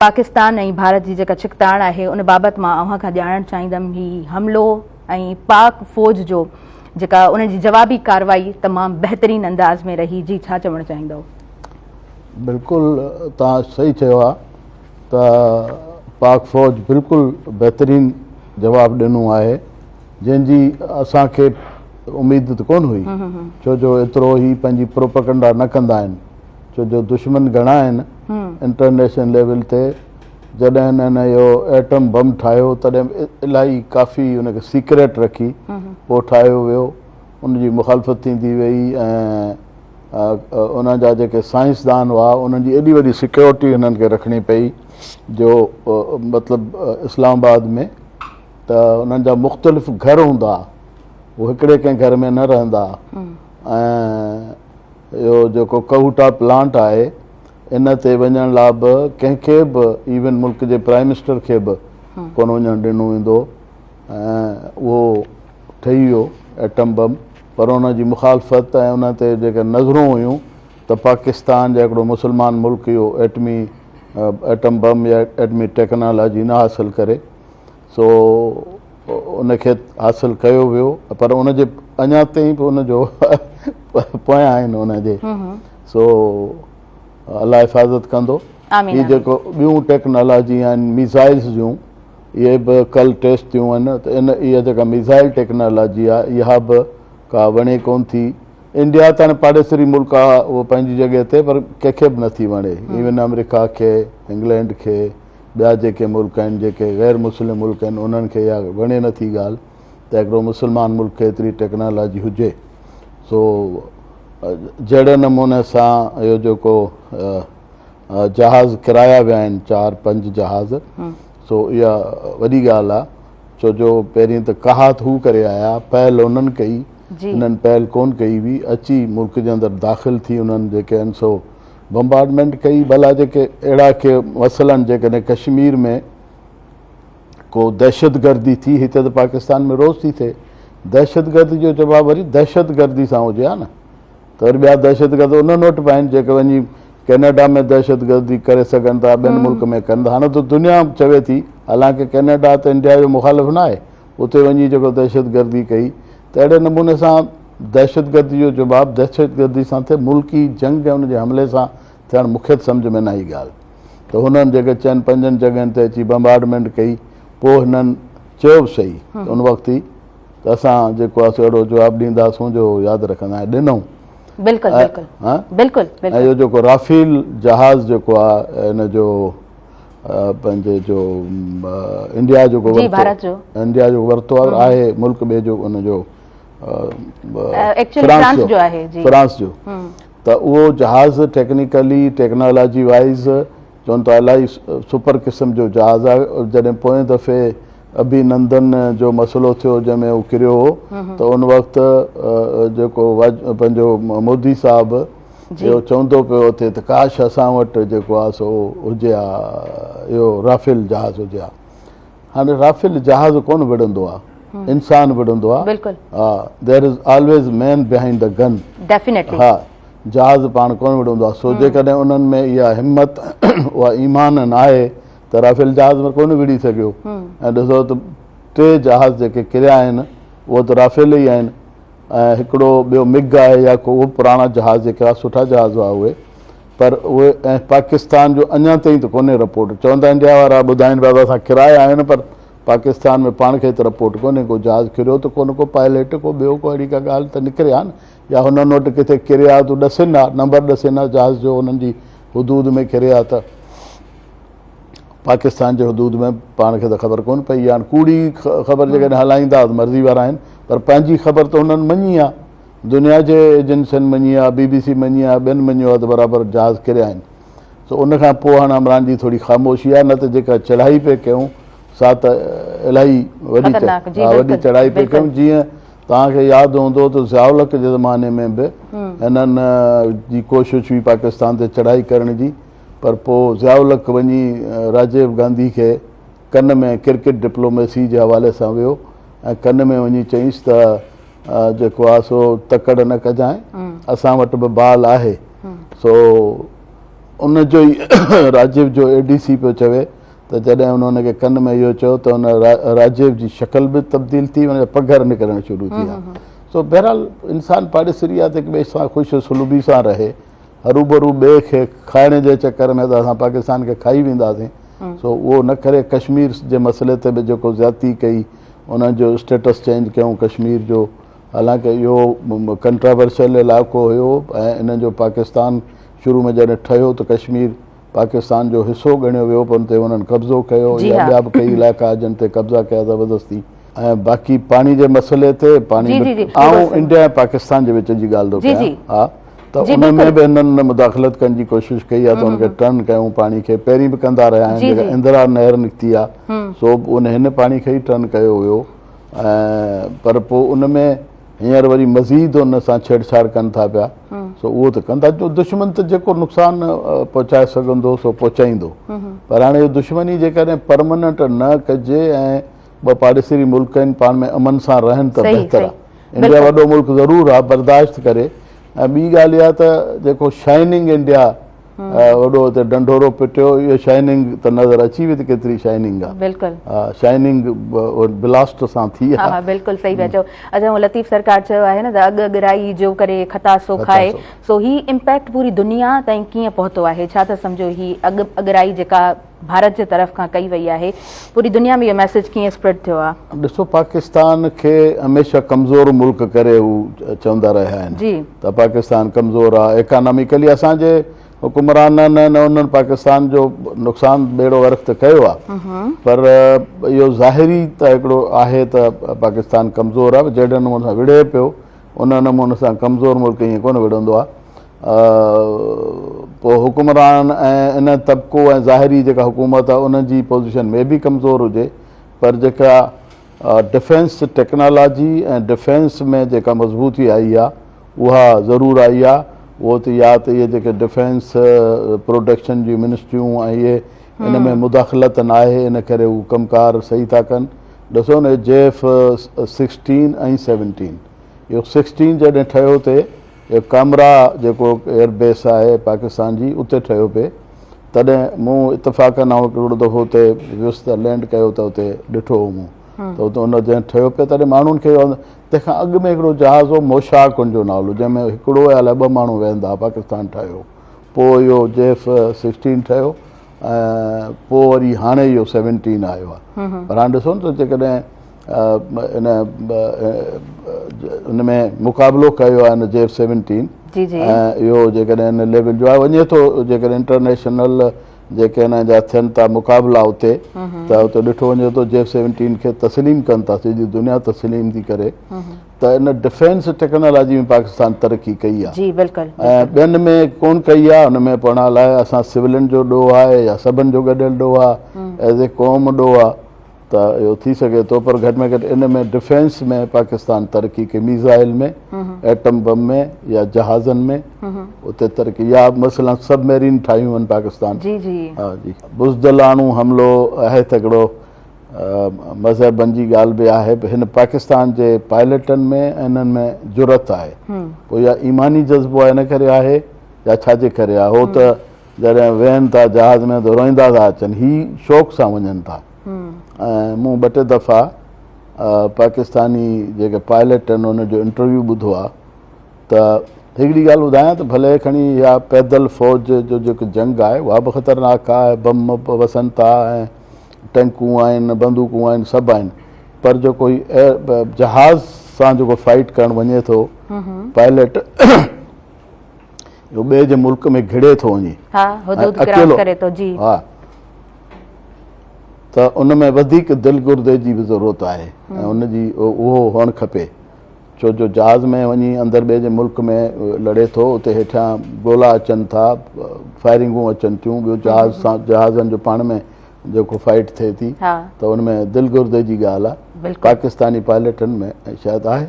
पाकिस्तान ऐं भारत जी जेका छिकताण आहे उन बाबति मां अव्हां खां ॼाणणु चाहींदमि ही हमिलो ऐं पाक फ़ौज जो जेका उन जी जवाबी कार्रवाई तमामु बहितरीन अंदाज़ में रही। जी छा चवणु चाहींदव? बिल्कुलु तव्हां सही चयो आहे त पाक फ़ौज बिल्कुलु बहितरीन जवाबु ॾिनो आहे जंहिंजी असांखे उमेद त कोन हुई, छो जो एतिरो ई पंहिंजी प्रोपेगेंडा न कंदा आहिनि, छो जो दुश्मन घणा आहिनि इंटरनेशनल लेवल ते। जॾहिं हिननि इहो एटम बम ठाहियो तॾहिं इलाही काफ़ी उनखे सीक्रेट रखी पोइ ठाहियो वियो, उनजी मुखालफ़त थींदी वई ऐं उनजा जेके साइंसदान हुआ उन्हनि जी एॾी वॾी सिक्योरिटी हुननि खे रखणी पई जो मतिलबु इस्लामाबाद में त उन्हनि जा मुख़्तलिफ़ घर हूंदा, उहो हिकिड़े कंहिं घर में न रहंदा। ऐं इहो जेको कहूटा प्लांट आहे इन ते वञण लाइ बि कंहिंखे बि इवन मुल्क जे प्राइम मिनिस्टर खे बि कोन वञणु ॾिनो वेंदो ऐं उहो ठही वियो एटम बम। पर उन जी मुखालफ़त ऐं उन ते जेके नज़रूं हुयूं त पाकिस्तान जा हिकिड़ो मुस्लमान मुल्क इहो एटम बम या एटमी टेक्नोलॉजी न हासिलु करे, सो उनखे हासिलु कयो वियो। पर उनजे अञा ताईं बि उनजो पोयां आहिनि उनजे, सो अलाह हिफ़ाज़त कंदो। हीअ जेको ॿियूं टेक्नोलॉजी आहिनि मिसाइल्स जूं, इहे बि कल्ह टेस्ट थियूं आहिनि त इहा जेका मिसाइल टेक्नोलॉजी आहे इहा बि का वणे कोन थी। इंडिया त हाणे पाड़ेसरी मुल्क आहे उहो पंहिंजी जॻह ते, पर कंहिंखे बि नथी वणे, इवन अमेरिका खे, इंग्लैंड खे, ॿिया जेके मुल्क आहिनि जेके गैर मुस्लिम मुल्क आहिनि उन्हनि खे इहा वणे नथी ॻाल्हि त हिकिड़ो मुस्लमान मुल्क खे एतिरी टेक्नोलॉजी हुजे। सो जहिड़े नमूने सां इहो जेको जहाज़ किराया विया आहिनि 4-5 जहाज़, सो इहा वॾी ॻाल्हि आहे, छो जो पहिरीं त कहात हू करे आया, पहल उन्हनि कई, हिननि पहल कोन कई हुई, अची मुल्क जे अंदरि दाख़िल थी उन्हनि जेके आहिनि सो बम्बार्डमेंट कई। भला जेके अहिड़ा के मसइलनि जेकॾहिं कश्मीर में को दहशत गर्दी थी, हिते त पाकिस्तान में रोज़ थी थिए, दहशत गर्दी जो जवाबु वरी दहशत गर्दी सां हुजे हा न, त वरी ॿिया दहशत गर्द उन्हनि वटि बि आहिनि जेके वञी कैनेडा में दहशत गर्दी करे सघनि था, ॿियनि मुल्क में कनि था। हाणे त दुनिया चवे थी, हालांकि कैनेडा त इंडिया जो मुखालिफ़ न आहे, उते वञी जेको दहशत गर्दी कई, त अहिड़े नमूने सां दहशत गर्दी जो जवाबु दहशत गर्दी सां थिए, मुल्की जंग ऐं उनजे हमले सां थियणु मूंखे सम्झ में न आई ॻाल्हि। त हुननि जेके 4-5 जॻहियुनि ते अची बम्बार्डमेंट कई, पोइ हिननि चयो बि सही त उन वक़्तु ई त असां जेको आहे अहिड़ो जवाबु ॾींदासीं जो यादि रखंदा आहियूं, ॾिनऊं। ऐं इहो जेको राफेल जहाज़ जेको आहे हिन जो पंहिंजे जो इंडिया जो वरितो आहे मुल्क ॿिए जो उनजो फ्रांस जो, त उहो जहाज़ टेक्निकली टेक्नोलॉजी वाइज़ चवनि था इलाही सुपर क़िस्म जो जहाज़ आहे। जॾहिं पोएं दफ़े अभिनंदन जो मसइलो थियो जंहिंमें उहो किरियो हो त उन वक़्तु जेको पंहिंजो मोदी साहिबु इहो चवंदो पियो थिए त काश असां वटि जेको आहे सो हुजे हा, इहो राफेल जहाज़ हुजे हा। हाणे राफेल जहाज़ कोन विढ़ंदो आहे, इंसान विढ़ंदो आहे। हा, there is always man behind the gun. हा, जहाज़ पाण कोन विढ़ंदो आहे। सो जेकॾहिं उन्हनि में इहा हिमत उहा ईमान न आहे त राफेल जहाज़ में कोन विढ़ी सघियो। ऐं ॾिसो त 3 जहाज़ जेके किरिया आहिनि उहो त राफेल ई आहिनि, ऐं हिकिड़ो ॿियो मिग आहे या को उहो पुराणा जहाज़ जेके सुठा जहाज़ हुआ उहे, पर उहे ऐं पाकिस्तान जो अञा ताईं त कोन्हे रिपोर्ट। चवंदा इंडिया वारा ॿुधाइनि पिया त असां किराया आहिनि, पर पाकिस्तान में पाण खे त रिपोर्ट कोन्हे, को जहाज़ किरियो त कोन, को पायलट को ॿियो को अहिड़ी का ॻाल्हि त निकिरे हा न, या हुननि वटि किथे किरिया त ॾसेनि हा, नंबर ॾसेनि हा जहाज़ जो हुननि जी हदूद में किरिया, त पाकिस्तान जे हदूद में पाण खे त ख़बर कोन पई आहे। कूड़ी ख़बर जेकॾहिं हलाईंदा त मर्ज़ी वारा आहिनि, पर पंहिंजी ख़बर त हुननि मञी आहे, दुनिया जे एजेंसियुनि मञी आहे, BBC मञी आहे, ॿियनि मञियो आहे त बराबरि जहाज़ किरिया आहिनि। सो उनखां पोइ हाणे इमरान जी थोरी ख़ामोशी आहे, न त जेका चढ़ाई पिए कयूं सा त इलाही वॾी चढ़ाई पिए कयूं। जीअं तव्हांखे यादि हूंदो त ज़ियाउल हक़ जे ज़माने में बि हिननि जी कोशिशि हुई पाकिस्तान ते चढ़ाई करण जी, पर पोइ ज़ियाउल हक़ वञी राजीव गांधी खे कन में क्रिकेट डिप्लोमेसी जे हवाले सां वियो ऐं कन में वञी चईंसि त जेको आहे सो तकड़ न कजांइ, असां वटि बि बाल आहे। सो उनजो ई राजीव जो ADC पियो चवे त जॾहिं उन्होंने कन में इहो चयो त उन राजीव जी शक्ल बि तब्दील थी, उनजा पघर निकिरणु शुरू थी विया। सो बहरहाल इंसान पाड़ेसरी आहे त हिक ॿिए सां ख़ुशि सलूबी सां रहे, हरूभरू ॿिए खे खाइण जे चकर में त असां पाकिस्तान खे खाई वेंदासीं। सो उहो न करे कश्मीर जे मसइले ते बि जेको ज़्यादती कई, उनजो स्टेटस चेंज कयूं कश्मीर जो। हालांकि इहो कंट्रावर्शियल इलाइक़ो हुयो ऐं इन जो पाकिस्तान शुरू में जॾहिं ठहियो त कश्मीर पाकिस्तान जो हिसो ॻणियो वियो, पर उन ते उन्हनि कब्ज़ो कयो या ॿिया बि कई इलाइक़ा जिन ते कब्ज़ा कया ज़बरदस्ती। ऐं बाक़ी पाणी जे मसइले ते पाणी ऐं इंडिया ऐं पाकिस्तान जे विच जी ॻाल्हि थो कयां। हा, त उन में बि हिननि मुदाख़लत करण जी कोशिशि कई आहे त उनखे टर्न कयूं पाणी खे। पहिरीं बि कंदा रहिया आहिनि, जेका इंदिरा नहर निकिती आहे सो हिन पाणी खे ई टर्न कयो हुयो। ऐं पर पोइ उन में हींअर वरी मज़ीद उन सां छेड़छाड़ कनि था पिया। सो उहो त कंदा, दुश्मन त जेको नुक़सानु पहुचाए सघंदो सो पहुचाईंदो। पर हाणे इहो दुश्मनी जेकॾहिं परमानेंट न कजे ऐं ॿ पाड़ेसरी मुल्क आहिनि पाण में अमन सां रहनि त बहितर आहे। इंडिया वॾो मुल्क ज़रूरु आहे, बर्दाश्त करे। ऐं ॿी ॻाल्हि इहा त जेको शाइनिंग इंडिया वॾो हिते डंडोरो पिटियो, इहो शाइनिंग त नज़र अची वई त केतिरी शाइनिंग आहे। बिल्कुलु शाइनिंग ब्लास्ट सां थी आहे। हा, बिल्कुलु सही पिया चओ। अच्छा, लतीफ़ सरकार चयो आहे न त अॻराई जो करे खतासो खाए, सो ही इम्पैक्ट पूरी दुनिया ताईं कीअं पहुतो आहे? छा था सम्झो ही अॻराई जेका भारत जे तरफ़ खां कई वई आहे, पूरी दुनिया में इहो मैसेज कीअं स्प्रेड थियो आहे? ॾिसो, पाकिस्तान खे हमेशह कमज़ोर मुल्क करे हू चवंदा रहिया आहिनि त पाकिस्तान कमज़ोर आहे इकोनॉमिकली। असांजे हुकुमराननि न उन्हनि पाकिस्तान जो नुक़सान बेड़ो गर्क त कयो आहे, पर इहो ज़ाहिरी त हिकिड़ो आहे त पाकिस्तान कमज़ोर आहे। जहिड़े नमूने सां विढ़े पियो उन नमूने सां कमज़ोर मुल्क ईअं कोन विढ़ंदो आहे। पोइ हुकुमरान ऐं इन तबिको ऐं ज़ाहिरी जेका हुकूमत आहे उनजी पोज़ीशन में बि कमज़ोर हुजे, पर जेका डिफेंस टेक्नोलॉजी ऐं डिफेंस में जेका मज़बूती आई आहे उहा ज़रूरु आई आहे। उहो त या त इहे जेके डिफेंस प्रोडक्शन जी मिनिस्ट्रियूं ऐं इहे इन में मुदाख़लत न आहे, इन करे हू कमकार सही था कनि। ॾिसो न, JF-16 ऐं 17, इहो 16 जॾहिं ठहियो थिए, इहो कामरा जेको एयरबेस आहे पाकिस्तान जी, उते ठहियो पिए। तॾहिं मूं इतफ़ाक़न आउं हिकिड़ो दफ़ो हुते वियुसि त लैंड कयो त उते ॾिठो हो मूं त उते उन जंहिं ठहियो पियो तॾहिं माण्हुनि खे तंहिंखां अॻु में हिकिड़ो जहाज़ हो मोशाक हुनजो नालो, जंहिंमें हिकिड़ो या अलाए ॿ माण्हू वेहंदा हुआ, पाकिस्तान ठाहियो। पोइ इहो JF-16 ठहियो ऐं पोइ वरी हाणे इहो 17 आयो आहे। पर हाणे ॾिसो न त जेकॾहिं इन में मुक़ाबिलो कयो आहे हिन JF-17 ऐं इहो जेकॾहिं हिन लेवल जो आहे वञे थो, जेकॾहिं इंटरनेशनल जेके हिन जा थियनि था मुक़ाबिला उते, त उते ॾिठो वञे थो JF-17 खे तस्लीम कनि था, सॼी दुनिया तस्लीम थी करे। त इन डिफेंस टेक्नोलॉजी में पाकिस्तान तरक़ी कई आहे ऐं ॿियनि में कोन कई आहे। हुन में पाण लाइ असां सिविलियन जो ॾोह आहे या सभिनि जो गॾियल ॾोह आहे, एज़ ए क़ौम ॾोह आहे, त इहो थी सघे थो। पर घटि में घटि इन में डिफेंस में पाकिस्तान तरक़ी कई, मिज़ाइल में, एटम बम में या जहाज़नि में उते तरक़ी, या मसइला सबमरीन ठाहियूं आहिनि पाकिस्तान। हा जी, बुज़दिलाणू हमिलो आहे त हिकिड़ो मज़हबनि जी ॻाल्हि बि आहे। हिन पाकिस्तान जे पायलटनि में इन्हनि में जुरत आहे, पोइ इहा ईमानी जज़्बो आहे, इन करे आहे या छाजे करे आहे? हो त जॾहिं वेहनि था जहाज़ में त रोईंदा था अचनि, ही शौक़ सां वञनि था। ऐं मूं ॿ टे दफ़ा पाकिस्तानी जेके पायलट आहिनि उनजो इंटरव्यू ॿुधो आहे, त हिकिड़ी ॻाल्हि ॿुधायां त भले खणी इहा पैदल फ़ौज जो जेको जंग आहे उहा बि ख़तरनाक आहे, बम वसनि था ऐं टैंकूं आहिनि, बंदूकूं आहिनि, सभु आहिनि, पर जेको जहाज़ सां जेको फाइट करणु वञे थो पायलट, इहो ॿिए जे मुल्क में घिड़े थो वञे अकेलो, हा, त उन में वधीक दिलगुर्दे जी बि ज़रूरत आहे ऐं उनजी उहो हुअणु खपे। छो जो जहाज़ में वञी अंदरि ॿिए जे मुल्क में लड़े थो, उते हेठां गोला अचनि था, फायरिंगूं अचनि थियूं, ॿियो जहाज़ सां जहाज़नि जो पाण में जेको फाइट थिए थी, त उन में दिलगुर्दे जी ॻाल्हि आहे। पाकिस्तानी पायलटनि में शायदि आहे।